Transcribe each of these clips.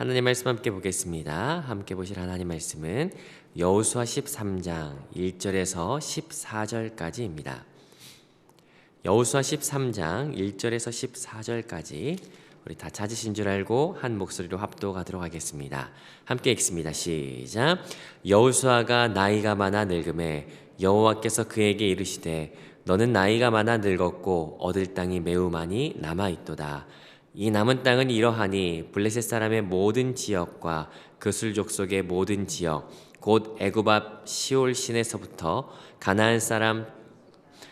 하나님 말씀 함께 보겠습니다. 함께 보실 하나님 말씀은 여호수아 13장 1절에서 14절까지입니다. 여호수아 13장 1절에서 14절까지 우리 다 찾으신 줄 알고 한 목소리로 합독하도록 하겠습니다. 함께 읽습니다. 시작. 여호수아가 나이가 많아 늙음에 여호와께서 그에게 이르시되 너는 나이가 많아 늙었고 얻을 땅이 매우 많이 남아있도다. 이 남은 땅은 이러하니 블레셋 사람의 모든 지역과 그술 족속의 모든 지역 곧 애굽 앞 시올 시내서부터 가나안 사람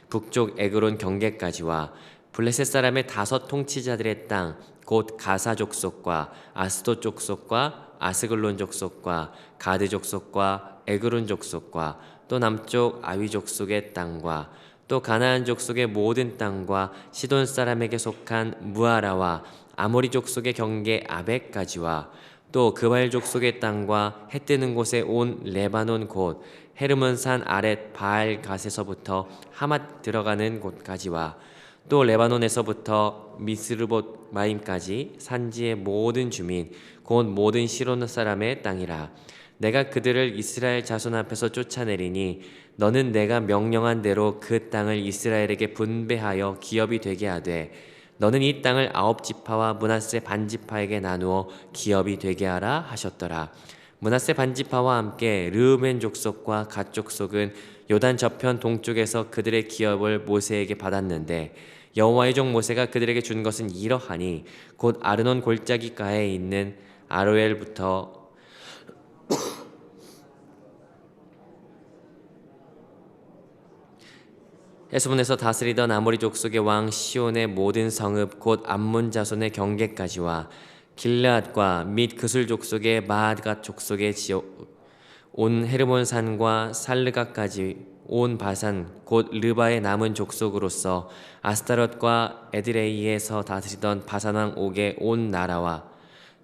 북쪽 에그론 경계까지와 블레셋 사람의 5 통치자들의 땅 곧 가사 족속과 아스돗 족속과 아스글론 족속과 가드 족속과 에그론 족속과 또 남쪽 아위 족속의 땅과 또 가나안 족속의 모든 땅과 시돈 사람에게 속한 무아라와 아모리 족속의 경계 아벡까지와 또 그발 족속의 땅과 해 뜨는 곳에 온 레바논 곧 헤르몬 산 아렛 바알 갓에서부터 하맛 들어가는 곳까지와 또 레바논에서부터 미스르봇 마임까지 산지의 모든 주민 곧 모든 시론 사람의 땅이라. 내가 그들을 이스라엘 자손 앞에서 쫓아내리니 너는 내가 명령한 대로 그 땅을 이스라엘에게 분배하여 기업이 되게 하되 너는 이 땅을 9지파와 므낫세 반지파에게 나누어 기업이 되게 하라 하셨더라. 므낫세 반지파와 함께 르우벤 족속과 갓 족속은 요단 저편 동쪽에서 그들의 기업을 모세에게 받았는데 여호와의 종 모세가 그들에게 준 것은 이러하니 곧 아르논 골짜기가에 있는 아로엘부터 헤스본에서 다스리던 아모리 족속의 왕 시온의 모든 성읍 곧 암몬 자손의 경계까지와 길르앗과 및 그술 족속의 마앗갓 족속의 지역 온 헤르몬 산과 살르가까지 온 바산 곧 르바의 남은 족속으로서 아스타롯과 에드레이에서 다스리던 바산 왕 옥의 온 나라와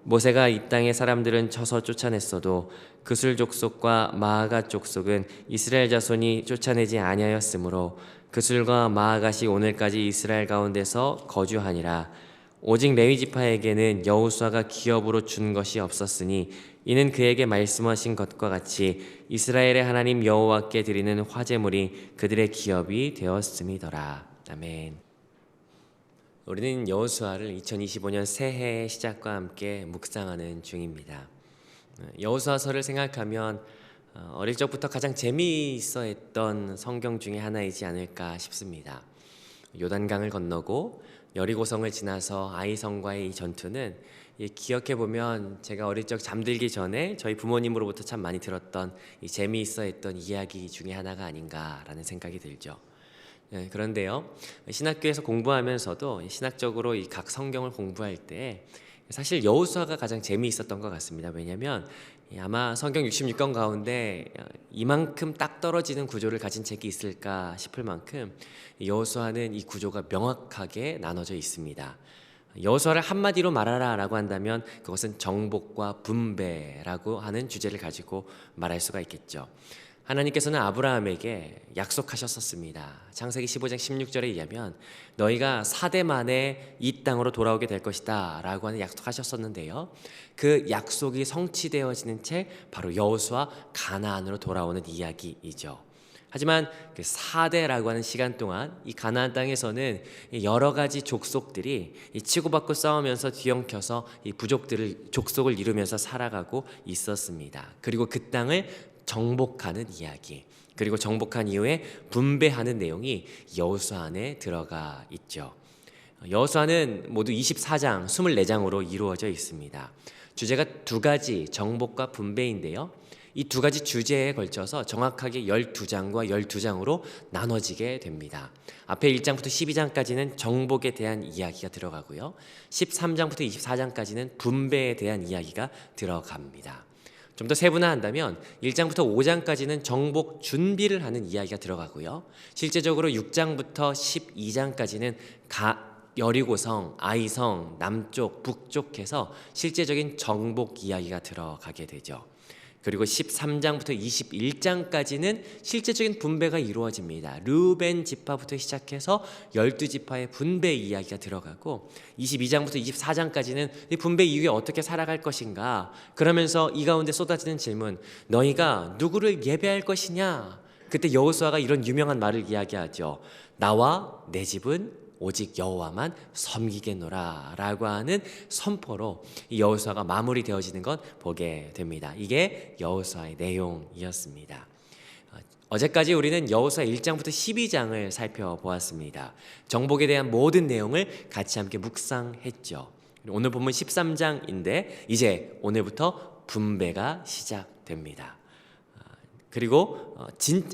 모세가 이 땅의 사람들은 쳐서 쫓아냈어도 그술 족속과 마아갓 족속은 이스라엘 자손이 쫓아내지 아니하였으므로 그술과 마아갓이 오늘까지 이스라엘 가운데서 거주하니라. 오직 레위 지파에게는 여호수아가 기업으로 준 것이 없었으니 이는 그에게 말씀하신 것과 같이 이스라엘의 하나님 여호와께 드리는 화제물이 그들의 기업이 되었음이더라. 아멘. 우리는 여호수아를 2025년 새해의 시작과 함께 묵상하는 중입니다. 여호수아서를 생각하면 어릴 적부터 가장 재미있어 했던 성경 중에 하나이지 않을까 싶습니다. 요단강을 건너고 여리고성을 지나서 아이성과의 이 전투는 기억해보면 제가 어릴 적 잠들기 전에 저희 부모님으로부터 참 많이 들었던 이 재미있어 했던 이야기 중에 하나가 아닌가라는 생각이 들죠. 그런데요, 신학교에서 공부하면서도 신학적으로 이 각 성경을 공부할 때 사실 여호수아가 가장 재미있었던 것 같습니다. 왜냐하면 아마 성경 66권 가운데 이만큼 딱 떨어지는 구조를 가진 책이 있을까 싶을 만큼 여호수아는 이 구조가 명확하게 나눠져 있습니다. 여호수아를 한마디로 말하라 라고 한다면 그것은 정복과 분배라고 하는 주제를 가지고 말할 수가 있겠죠. 하나님께서는 아브라함에게 약속하셨었습니다. 창세기 15장 16절에 의하면 너희가 4대 만에 이 땅으로 돌아오게 될 것이다 라고 하는 약속하셨었는데요, 그 약속이 성취되어지는 책 바로 여호수아 가나안으로 돌아오는 이야기이죠. 하지만 그 4대라고 하는 시간 동안 이 가나안 땅에서는 여러 가지 족속들이 치고받고 싸우면서 뒤엉켜서 이 족속을 이루면서 살아가고 있었습니다. 그리고 그 땅을 정복하는 이야기, 그리고 정복한 이후에 분배하는 내용이 여호수아 안에 들어가 있죠. 여호수아는 모두 24장, 24장으로 이루어져 있습니다. 주제가 2가지, 정복과 분배인데요, 이 2가지 주제에 걸쳐서 정확하게 12장과 12장으로 나눠지게 됩니다. 앞에 1장부터 12장까지는 정복에 대한 이야기가 들어가고요, 13장부터 24장까지는 분배에 대한 이야기가 들어갑니다. 좀 더 세분화한다면 1장부터 5장까지는 정복 준비를 하는 이야기가 들어가고요, 실제적으로 6장부터 12장까지는 여리고성, 아이성, 남쪽, 북쪽 해서 실제적인 정복 이야기가 들어가게 되죠. 그리고 13장부터 21장까지는 실제적인 분배가 이루어집니다. 르우벤 지파부터 시작해서 12지파의 분배 이야기가 들어가고 22장부터 24장까지는 이 분배 이후에 어떻게 살아갈 것인가, 그러면서 이 가운데 쏟아지는 질문, 너희가 누구를 예배할 것이냐. 그때 여호수아가 이런 유명한 말을 이야기하죠. 나와 내 집은 오직 여호와만 섬기겠노라 라고 하는 선포로 이 여호수아가 마무리되어지는 것 보게 됩니다. 이게 여호수아의 내용이었습니다. 어제까지 우리는 여호수아 1장부터 12장을 살펴보았습니다. 정복에 대한 모든 내용을 같이 함께 묵상했죠. 오늘 본문 13장인데 이제 오늘부터 분배가 시작됩니다. 그리고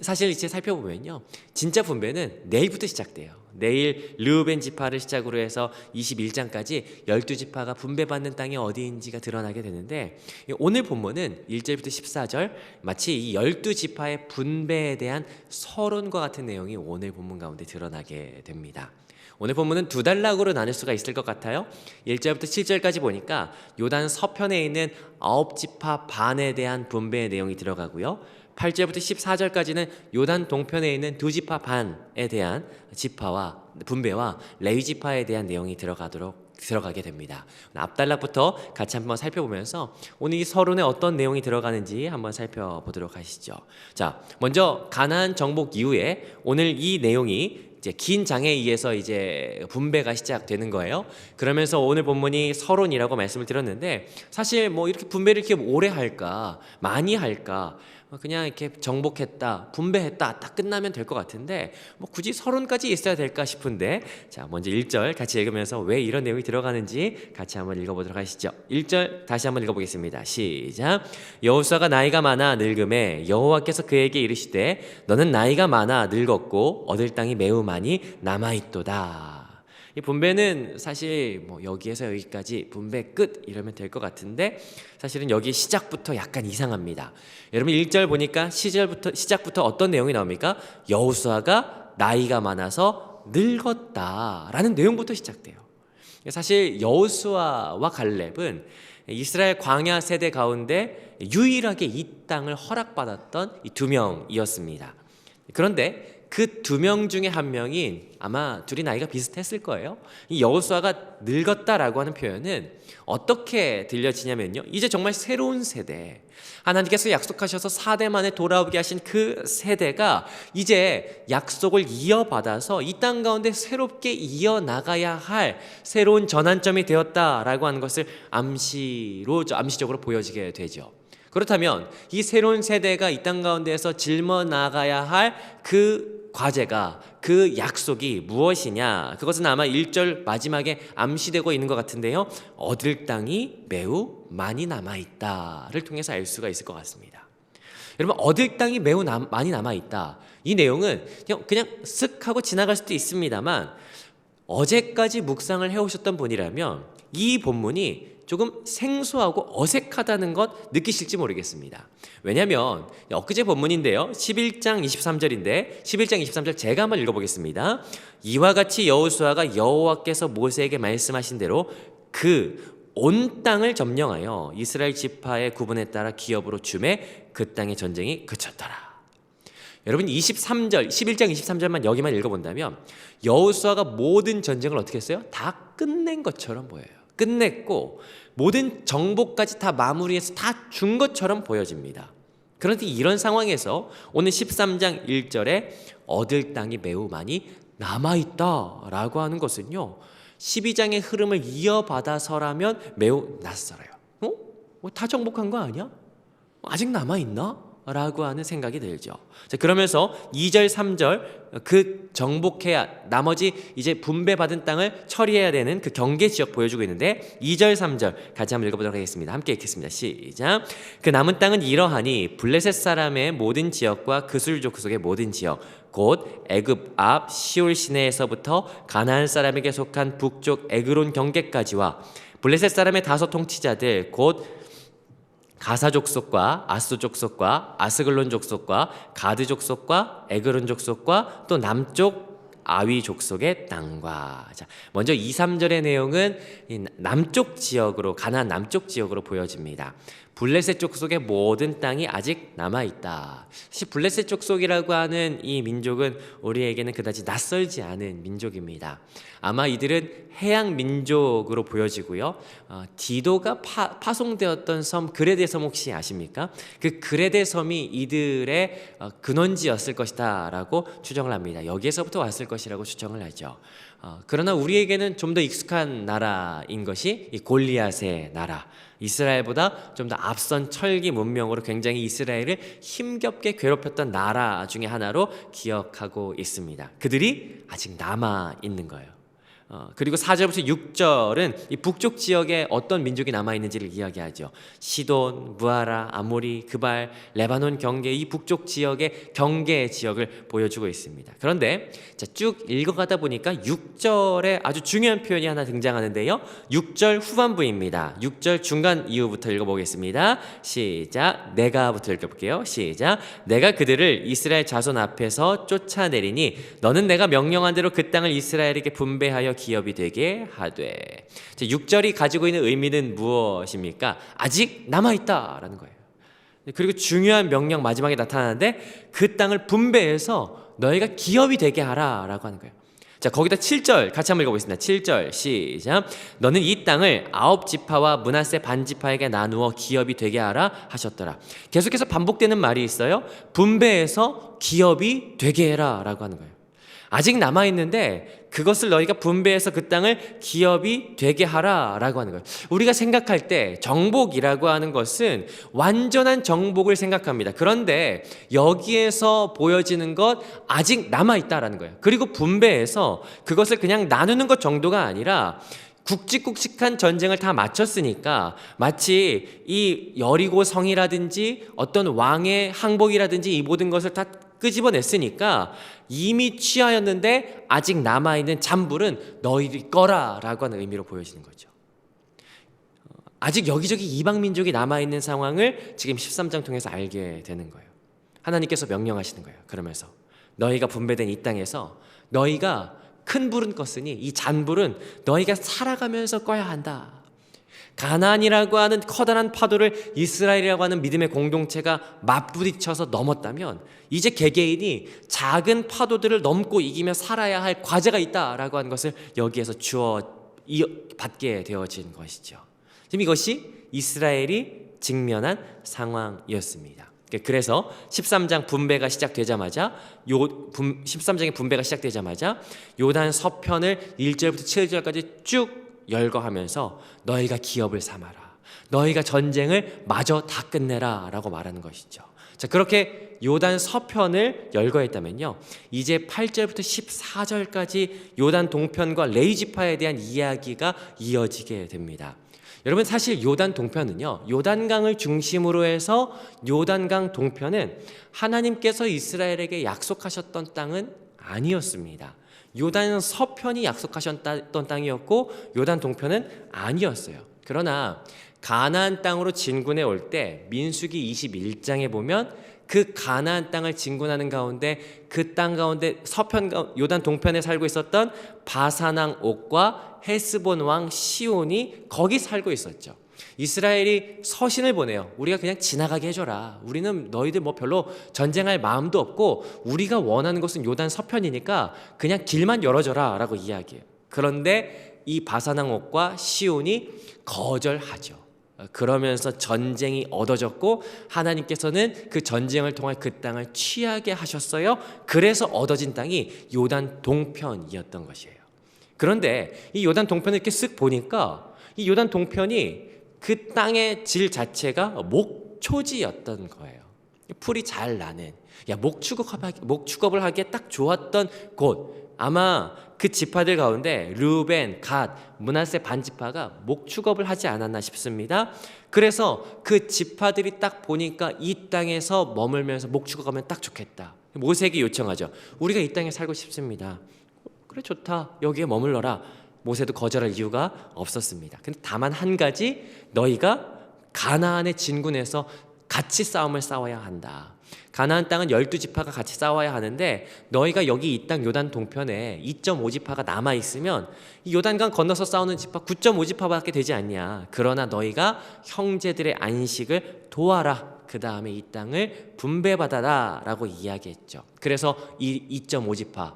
사실 이제 살펴보면요, 진짜 분배는 내일부터 시작돼요. 내일 르우벤 지파를 시작으로 해서 21장까지 12지파가 분배받는 땅이 어디인지가 드러나게 되는데, 오늘 본문은 1절부터 14절 마치 이 12지파의 분배에 대한 서론과 같은 내용이 오늘 본문 가운데 드러나게 됩니다. 오늘 본문은 두 단락으로 나눌 수가 있을 것 같아요. 1절부터 7절까지 보니까 요단 서편에 있는 9지파 반에 대한 분배의 내용이 들어가고요, 8절부터 14절까지는 요단 동편에 있는 2지파 반에 대한 지파와 분배와 레위 지파에 대한 내용이 들어가게 됩니다. 앞단락부터 같이 한번 살펴보면서 오늘 이 서론에 어떤 내용이 들어가는지 한번 살펴보도록 하시죠. 자, 먼저 가나안 정복 이후에 오늘 이 내용이 이제 긴 장에 의해서 이제 분배가 시작되는 거예요. 그러면서 오늘 본문이 서론이라고 말씀을 드렸는데, 사실 뭐 이렇게 분배를 이렇게 오래 할까, 많이 할까, 그냥 이렇게 정복했다, 분배했다, 딱 끝나면 될 것 같은데 뭐 굳이 서론까지 있어야 될까 싶은데, 자, 먼저 1절 같이 읽으면서 왜 이런 내용이 들어가는지 같이 한번 읽어보도록 하시죠. 1절 다시 한번 읽어보겠습니다. 시작. 여호수아가 나이가 많아 늙음에 여호와께서 그에게 이르시되 너는 나이가 많아 늙었고 얻을 땅이 매우 많이 남아있도다. 이 분배는 사실 뭐 여기에서 여기까지 분배 끝 이러면 될 것 같은데, 사실은 여기 시작부터 약간 이상합니다. 여러분 1절 보니까 시작부터 어떤 내용이 나옵니까? 여호수아가 나이가 많아서 늙었다라는 내용부터 시작돼요. 사실 여호수아와 갈렙은 이스라엘 광야 세대 가운데 유일하게 이 땅을 허락받았던 이 두 명이었습니다. 그런데 그 두 명 중에 한 명인, 아마 둘이 나이가 비슷했을 거예요. 이 여호수아가 늙었다라고 하는 표현은 어떻게 들려지냐면요, 이제 정말 새로운 세대, 하나님께서 약속하셔서 4대 만에 돌아오게 하신 그 세대가 이제 약속을 이어받아서 이 땅 가운데 새롭게 이어나가야 할 새로운 전환점이 되었다라고 하는 것을 암시적으로 보여지게 되죠. 그렇다면 이 새로운 세대가 이 땅 가운데에서 짊어 나가야 할 그 과제가, 그 약속이 무엇이냐? 그것은 아마 1절 마지막에 암시되고 있는 것 같은데요, 얻을 땅이 매우 많이 남아있다를 통해서 알 수가 있을 것 같습니다. 여러분, 얻을 땅이 매우 많이 남아있다, 이 내용은 그냥 쓱 하고 지나갈 수도 있습니다만, 어제까지 묵상을 해오셨던 분이라면 이 본문이 조금 생소하고 어색하다는 것 느끼실지 모르겠습니다. 왜냐하면 엊그제 본문인데요, 11장 23절인데 11장 23절 제가 한번 읽어보겠습니다. 이와 같이 여호수아가 여호와께서 모세에게 말씀하신 대로 그 온 땅을 점령하여 이스라엘 지파의 구분에 따라 기업으로 주매 그 땅의 전쟁이 그쳤더라. 여러분 11장 23절만 여기만 읽어본다면 여호수아가 모든 전쟁을 어떻게 했어요? 다 끝낸 것처럼 보여요. 끝냈고 모든 정복까지 다 마무리해서 다 준 것처럼 보여집니다. 그런데 이런 상황에서 오늘 13장 1절에 얻을 땅이 매우 많이 남아있다라고 하는 것은요, 12장의 흐름을 이어받아서라면 매우 낯설어요. 다 정복한 거 아니야? 아직 남아있나? 라고 하는 생각이 들죠. 자, 그러면서 2절 3절 그 정복해야, 나머지 이제 분배받은 땅을 처리해야 되는 그 경계 지역 보여주고 있는데, 2절 3절 같이 한번 읽어보도록 하겠습니다. 함께 읽겠습니다. 시작. 그 남은 땅은 이러하니 블레셋 사람의 모든 지역과 그술 족속의 모든 지역, 곧 애굽 앞 시올 시내에서부터 가나안 사람에게 속한 북쪽 에그론 경계까지와 블레셋 사람의 다섯 통치자들, 곧 가사 족속과 아수 족속과 아스글론 족속과 가드 족속과 에그론 족속과 또 남쪽 아위 족속의 땅과. 자, 먼저 2, 3절의 내용은 남쪽 지역으로, 가나안 남쪽 지역으로 보여집니다. 블레셋 족속의 모든 땅이 아직 남아있다. 사실 블레셋 족속이라고 하는 이 민족은 우리에게는 그다지 낯설지 않은 민족입니다. 아마 이들은 해양 민족으로 보여지고요. 디도가 파송되었던 섬 그레데 섬 혹시 아십니까? 그 그레데 섬이 이들의 근원지였을 것이다 라고 추정을 합니다. 여기에서부터 왔을 것이라고 추정을 하죠. 그러나 우리에게는 좀 더 익숙한 나라인 것이 이 골리앗의 나라, 이스라엘보다 좀 더 앞선 철기 문명으로 굉장히 이스라엘을 힘겹게 괴롭혔던 나라 중에 하나로 기억하고 있습니다. 그들이 아직 남아 있는 거예요. 그리고 4절부터 6절은 이 북쪽 지역에 어떤 민족이 남아있는지를 이야기하죠. 시돈, 무아라, 아모리, 그발, 레바논 경계, 이 북쪽 지역의 경계 지역을 보여주고 있습니다. 그런데 쭉 읽어가다 보니까 6절에 아주 중요한 표현이 하나 등장하는데요. 6절 후반부입니다. 6절 중간 이후부터 읽어보겠습니다. 시작. 내가부터 읽어볼게요. 시작. 내가 그들을 이스라엘 자손 앞에서 쫓아내리니 너는 내가 명령한 대로 그 땅을 이스라엘에게 분배하여 기업이 되게 하되. 6절이 가지고 있는 의미는 무엇입니까? 아직 남아있다라는 거예요. 그리고 중요한 명령 마지막에 나타나는데 그 땅을 분배해서 너희가 기업이 되게 하라라고 하는 거예요. 자, 거기다 7절 같이 한번 읽어보겠습니다. 7절 시작. 너는 이 땅을 9지파와 므낫세 반지파에게 나누어 기업이 되게 하라 하셨더라. 계속해서 반복되는 말이 있어요. 분배해서 기업이 되게 해라 라고 하는 거예요. 아직 남아있는데 그것을 너희가 분배해서 그 땅을 기업이 되게 하라라고 하는 거예요. 우리가 생각할 때 정복이라고 하는 것은 완전한 정복을 생각합니다. 그런데 여기에서 보여지는 것 아직 남아있다라는 거예요. 그리고 분배해서 그것을 그냥 나누는 것 정도가 아니라 굵직굵직한 전쟁을 다 마쳤으니까 마치 이 여리고 성이라든지 어떤 왕의 항복이라든지 이 모든 것을 다 끄집어냈으니까 이미 취하였는데 아직 남아있는 잔불은 너희들이 꺼라 라고 하는 의미로 보여지는 거죠. 아직 여기저기 이방 민족이 남아있는 상황을 지금 13장 통해서 알게 되는 거예요. 하나님께서 명령하시는 거예요. 그러면서 너희가 분배된 이 땅에서 너희가 큰 불은 껐으니 이 잔불은 너희가 살아가면서 꺼야 한다. 가나안이라고 하는 커다란 파도를 이스라엘이라고 하는 믿음의 공동체가 맞부딪혀서 넘었다면 이제 개개인이 작은 파도들을 넘고 이기며 살아야 할 과제가 있다라고 하는 것을 여기에서 받게 되어진 것이죠. 지금 이것이 이스라엘이 직면한 상황이었습니다. 그래서 13장 분배가 시작되자마자 13장의 분배가 시작되자마자 요단 서편을 1절부터 7절까지 쭉 열거하면서 너희가 기업을 삼아라. 너희가 전쟁을 마저 다 끝내라 라고 말하는 것이죠. 자, 그렇게 요단 서편을 열거했다면요, 이제 8절부터 14절까지 요단 동편과 레위 지파에 대한 이야기가 이어지게 됩니다. 여러분, 사실 요단 동편은요, 요단강을 중심으로 해서 요단강 동편은 하나님께서 이스라엘에게 약속하셨던 땅은 아니었습니다. 요단 서편이 약속하셨던 땅이었고 요단 동편은 아니었어요. 그러나 가나안 땅으로 진군해 올 때 민수기 21장에 보면 그 가나안 땅을 진군하는 가운데 그 땅 가운데 서편 요단 동편에 살고 있었던 바산왕 옥과 헤스본 왕 시온이 거기 살고 있었죠. 이스라엘이 서신을 보내요. 우리가 그냥 지나가게 해줘라. 우리는 너희들 뭐 별로 전쟁할 마음도 없고 우리가 원하는 것은 요단 서편이니까 그냥 길만 열어줘라 라고 이야기해요. 그런데 이 바산왕 옥과 시온이 거절하죠. 그러면서 전쟁이 얻어졌고 하나님께서는 그 전쟁을 통해 그 땅을 취하게 하셨어요. 그래서 얻어진 땅이 요단 동편이었던 것이에요. 그런데 이 요단 동편을 이렇게 쓱 보니까 이 요단 동편이 그 땅의 질 자체가 목초지였던 거예요. 풀이 잘 나는, 목축업을 하기에 딱 좋았던 곳. 아마 그 지파들 가운데 르우벤, 갓, 므낫세 반지파가 목축업을 하지 않았나 싶습니다. 그래서 그 지파들이 딱 보니까 이 땅에서 머물면서 목축업하면 딱 좋겠다. 모세에게 요청하죠. 우리가 이 땅에 살고 싶습니다. 그래, 좋다. 여기에 머물러라. 모세도 거절할 이유가 없었습니다. 근데 다만 한 가지, 너희가 가나안의 진군에서 같이 싸움을 싸워야 한다. 가나안 땅은 12지파가 같이 싸워야 하는데 너희가 여기 이 땅 요단 동편에 2.5지파가 남아있으면 이 요단강 건너서 싸우는 지파 9.5지파밖에 되지 않냐. 그러나 너희가 형제들의 안식을 도와라. 그 다음에 이 땅을 분배받아라 라고 이야기했죠. 그래서 이 2.5지파가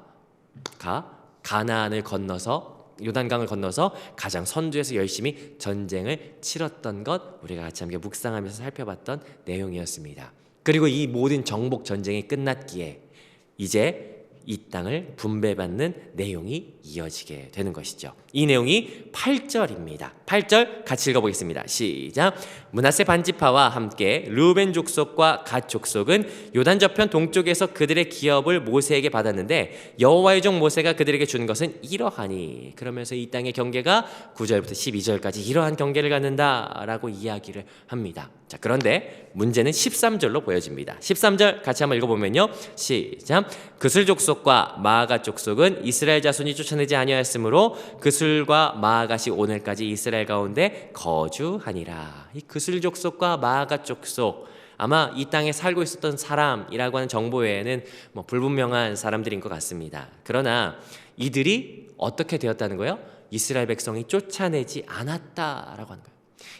가나안을 건너서 요단강을 건너서 가장 선두에서 열심히 전쟁을 치렀던 것, 우리가 같이 함께 묵상하면서 살펴봤던 내용이었습니다. 그리고 이 모든 정복 전쟁이 끝났기에 이제 이 땅을 분배받는 내용이 이어지게 되는 것이죠. 이 내용이 8절입니다. 8절 같이 읽어보겠습니다. 시작. 므낫세 반지파와 함께 르우벤 족속과 갓 족속은 요단 저편 동쪽에서 그들의 기업을 모세에게 받았는데 여호와의 종 모세가 그들에게 준 것은 이러하니. 그러면서 이 땅의 경계가 9절부터 12절까지 이러한 경계를 갖는다라고 이야기를 합니다. 자, 그런데 문제는 13절로 보여집니다. 13절 같이 한번 읽어보면요. 시작. 그슬 족속과 마아갓 족속은 이스라엘 자손이 쫓아내지 아니하였으므로 그슬과 마아갓이 오늘까지 이스라엘 가운데 거주하니라. 이 그슬 족속과 마아갓 족속, 아마 이 땅에 살고 있었던 사람이라고 하는 정보 외에는 불분명한 사람들인 것 같습니다. 그러나 이들이 어떻게 되었다는 거예요? 이스라엘 백성이 쫓아내지 않았다라고 하는 거예요.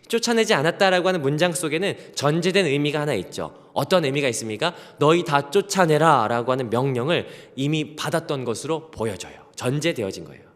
쫓아내지 않았다라고 하는 문장 속에는 전제된 의미가 하나 있죠. 어떤 의미가 있습니까? 너희 다 쫓아내라 라고 하는 명령을 이미 받았던 것으로 보여져요. 전제되어진 거예요.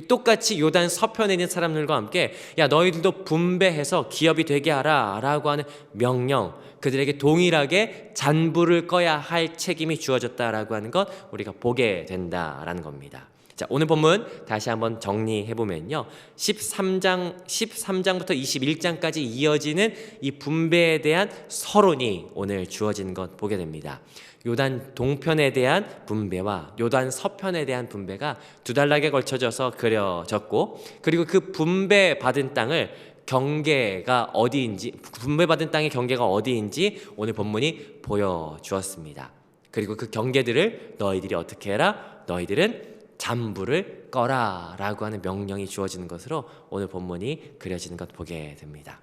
똑같이 요단 서편에 있는 사람들과 함께 야 너희들도 분배해서 기업이 되게 하라 라고 하는 명령, 그들에게 동일하게 잔불을 꺼야 할 책임이 주어졌다라고 하는 것 우리가 보게 된다라는 겁니다. 자, 오늘 본문 다시 한번 정리해보면요. 13장부터 21장까지 이어지는 이 분배에 대한 서론이 오늘 주어진 것 보게 됩니다. 요단 동편에 대한 분배와 요단 서편에 대한 분배가 두 단락에 걸쳐져서 그려졌고, 그리고 그 분배받은 땅을 경계가 어디인지, 분배받은 땅의 경계가 어디인지 오늘 본문이 보여주었습니다. 그리고 그 경계들을 너희들이 어떻게 해라? 너희들은 잔불을 꺼라 라고 하는 명령이 주어지는 것으로 오늘 본문이 그려지는 것 보게 됩니다.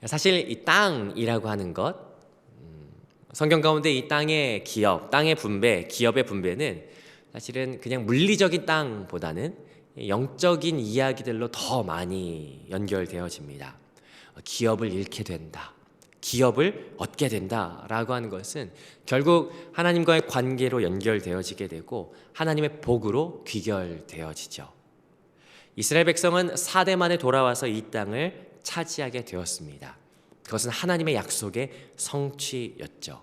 사실 이 땅이라고 하는 것, 성경 가운데 이 땅의 기업, 땅의 분배, 기업의 분배는 사실은 그냥 물리적인 땅보다는 영적인 이야기들로 더 많이 연결되어집니다. 기업을 잃게 된다, 기업을 얻게 된다라고 하는 것은 결국 하나님과의 관계로 연결되어지게 되고 하나님의 복으로 귀결되어지죠. 이스라엘 백성은 4대 만에 돌아와서 이 땅을 차지하게 되었습니다. 그것은 하나님의 약속의 성취였죠.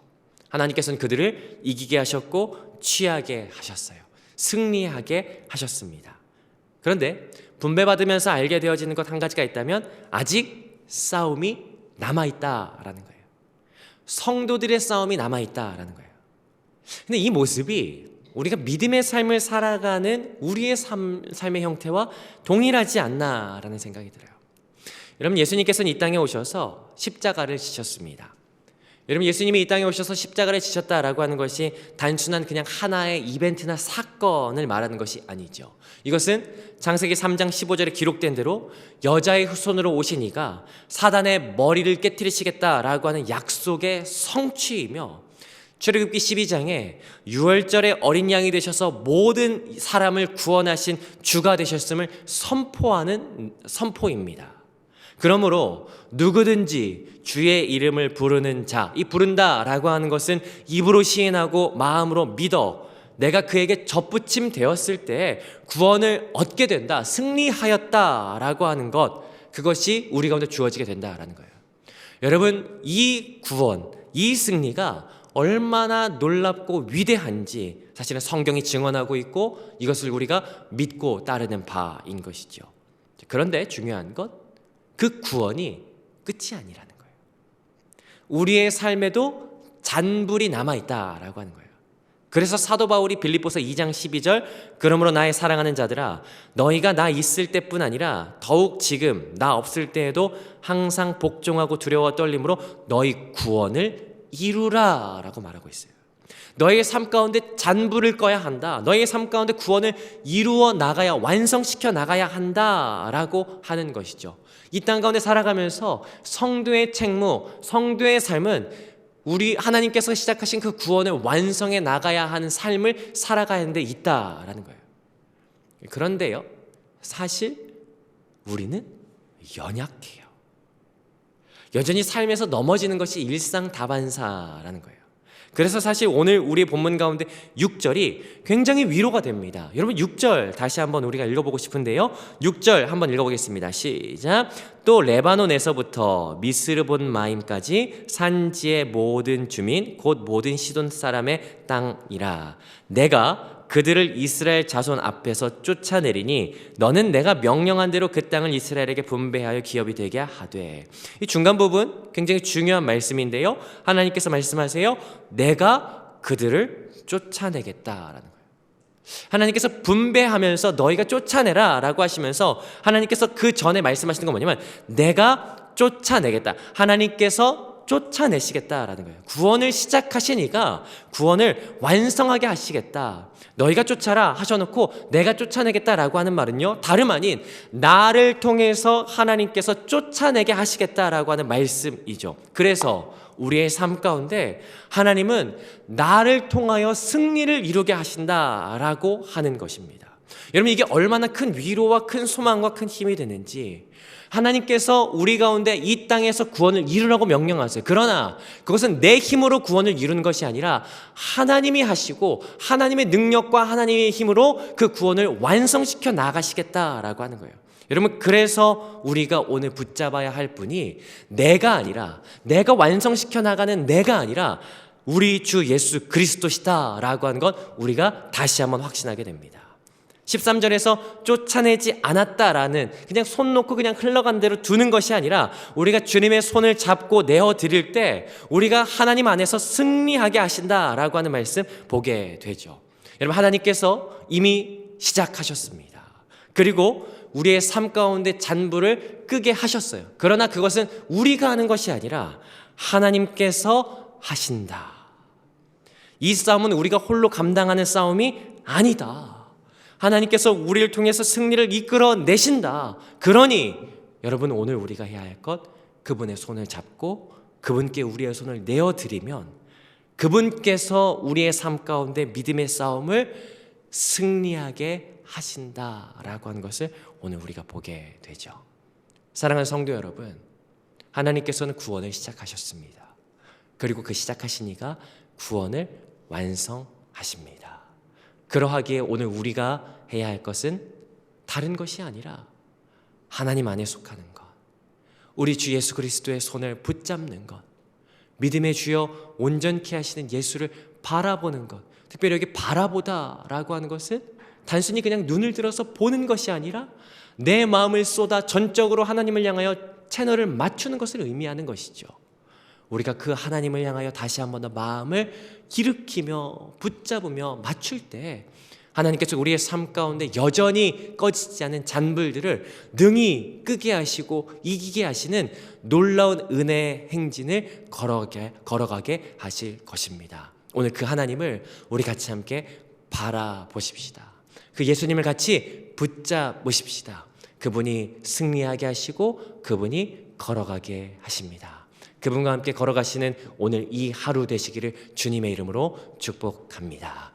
하나님께서는 그들을 이기게 하셨고 취하게 하셨어요. 승리하게 하셨습니다. 그런데 분배받으면서 알게 되어지는 것 한 가지가 있다면 아직 싸움이 남아있다라는 거예요. 성도들의 싸움이 남아있다라는 거예요. 근데 이 모습이 우리가 믿음의 삶을 살아가는 우리의 삶의 형태와 동일하지 않나라는 생각이 들어요. 여러분, 예수님께서는 이 땅에 오셔서 십자가를 지셨습니다. 여러분, 예수님이 이 땅에 오셔서 십자가를 지셨다라고 하는 것이 단순한 그냥 하나의 이벤트나 사건을 말하는 것이 아니죠. 이것은 창세기 3장 15절에 기록된 대로 여자의 후손으로 오시니가 사단의 머리를 깨트리시겠다라고 하는 약속의 성취이며, 출애굽기 12장에 유월절에 어린 양이 되셔서 모든 사람을 구원하신 주가 되셨음을 선포하는 선포입니다. 그러므로 누구든지 주의 이름을 부르는 자, 이 부른다라고 하는 것은 입으로 시인하고 마음으로 믿어 내가 그에게 접붙임 되었을 때 구원을 얻게 된다, 승리하였다라고 하는 것, 그것이 우리 가운데 주어지게 된다라는 거예요. 여러분, 이 구원, 이 승리가 얼마나 놀랍고 위대한지 사실은 성경이 증언하고 있고 이것을 우리가 믿고 따르는 바인 것이죠. 그런데 중요한 것, 그 구원이 끝이 아니라는 거예요. 우리의 삶에도 잔불이 남아있다라고 하는 거예요. 그래서 사도 바울이 빌립보서 2장 12절, 그러므로 나의 사랑하는 자들아 너희가 나 있을 때뿐 아니라 더욱 지금 나 없을 때에도 항상 복종하고 두려워 떨림으로 너희 구원을 이루라 라고 말하고 있어요. 너희의 삶 가운데 잔불을 꺼야 한다, 너희의 삶 가운데 구원을 이루어 나가야, 완성시켜 나가야 한다라고 하는 것이죠. 이 땅 가운데 살아가면서 성도의 책무, 성도의 삶은 우리 하나님께서 시작하신 그 구원을 완성해 나가야 하는 삶을 살아가야 데 있다라는 거예요. 그런데요, 사실 우리는 연약해요. 여전히 삶에서 넘어지는 것이 일상다반사라는 거예요. 그래서 사실 오늘 우리 본문 가운데 6절이 굉장히 위로가 됩니다. 여러분 6절 다시 한번 우리가 읽어보고 싶은데요. 6절 한번 읽어보겠습니다. 시작. 또 레바논에서부터 미스르본마임까지 산지의 모든 주민 곧 모든 시돈 사람의 땅이라. 내가 그들을 이스라엘 자손 앞에서 쫓아내리니 너는 내가 명령한 대로 그 땅을 이스라엘에게 분배하여 기업이 되게 하되. 이 중간 부분 굉장히 중요한 말씀인데요, 하나님께서 말씀하세요. 내가 그들을 쫓아내겠다라는 거예요. 하나님께서 분배하면서 너희가 쫓아내라 라고 하시면서 하나님께서 그 전에 말씀하시는 건 뭐냐면 내가 쫓아내겠다, 하나님께서 쫓아내시겠다라는 거예요. 구원을 시작하시니까 구원을 완성하게 하시겠다. 너희가 쫓아라 하셔놓고 내가 쫓아내겠다라고 하는 말은요, 다름 아닌 나를 통해서 하나님께서 쫓아내게 하시겠다라고 하는 말씀이죠. 그래서 우리의 삶 가운데 하나님은 나를 통하여 승리를 이루게 하신다라고 하는 것입니다. 여러분, 이게 얼마나 큰 위로와 큰 소망과 큰 힘이 되는지, 하나님께서 우리 가운데 이 땅에서 구원을 이루라고 명령하세요. 그러나 그것은 내 힘으로 구원을 이루는 것이 아니라 하나님이 하시고 하나님의 능력과 하나님의 힘으로 그 구원을 완성시켜 나가시겠다라고 하는 거예요. 여러분, 그래서 우리가 오늘 붙잡아야 할 분이 내가 아니라, 내가 완성시켜 나가는 내가 아니라 우리 주 예수 그리스도시다라고 하는 것 우리가 다시 한번 확신하게 됩니다. 13절에서 쫓아내지 않았다라는, 그냥 손 놓고 그냥 흘러간 대로 두는 것이 아니라 우리가 주님의 손을 잡고 내어드릴 때 우리가 하나님 안에서 승리하게 하신다라고 하는 말씀 보게 되죠. 여러분, 하나님께서 이미 시작하셨습니다. 그리고 우리의 삶 가운데 잔불을 끄게 하셨어요. 그러나 그것은 우리가 하는 것이 아니라 하나님께서 하신다. 이 싸움은 우리가 홀로 감당하는 싸움이 아니다. 하나님께서 우리를 통해서 승리를 이끌어 내신다. 그러니 여러분, 오늘 우리가 해야 할 것, 그분의 손을 잡고 그분께 우리의 손을 내어드리면 그분께서 우리의 삶 가운데 믿음의 싸움을 승리하게 하신다라고 하는 것을 오늘 우리가 보게 되죠. 사랑하는 성도 여러분, 하나님께서는 구원을 시작하셨습니다. 그리고 그 시작하시니까 구원을 완성하십니다. 그러하기에 오늘 우리가 해야 할 것은 다른 것이 아니라 하나님 안에 속하는 것, 우리 주 예수 그리스도의 손을 붙잡는 것, 믿음의 주여 온전케 하시는 예수를 바라보는 것. 특별히 여기 바라보다라고 하는 것은 단순히 그냥 눈을 들어서 보는 것이 아니라 내 마음을 쏟아 전적으로 하나님을 향하여 채널을 맞추는 것을 의미하는 것이죠. 우리가 그 하나님을 향하여 다시 한 번 더 마음을 일으키며 붙잡으며 맞출 때 하나님께서 우리의 삶 가운데 여전히 꺼지지 않은 잔불들을 능히 끄게 하시고 이기게 하시는 놀라운 은혜의 행진을 걸어가게 하실 것입니다. 오늘 그 하나님을 우리 같이 함께 바라보십시다. 그 예수님을 같이 붙잡으십시다. 그분이 승리하게 하시고 그분이 걸어가게 하십니다. 그분과 함께 걸어가시는 오늘 이 하루 되시기를 주님의 이름으로 축복합니다.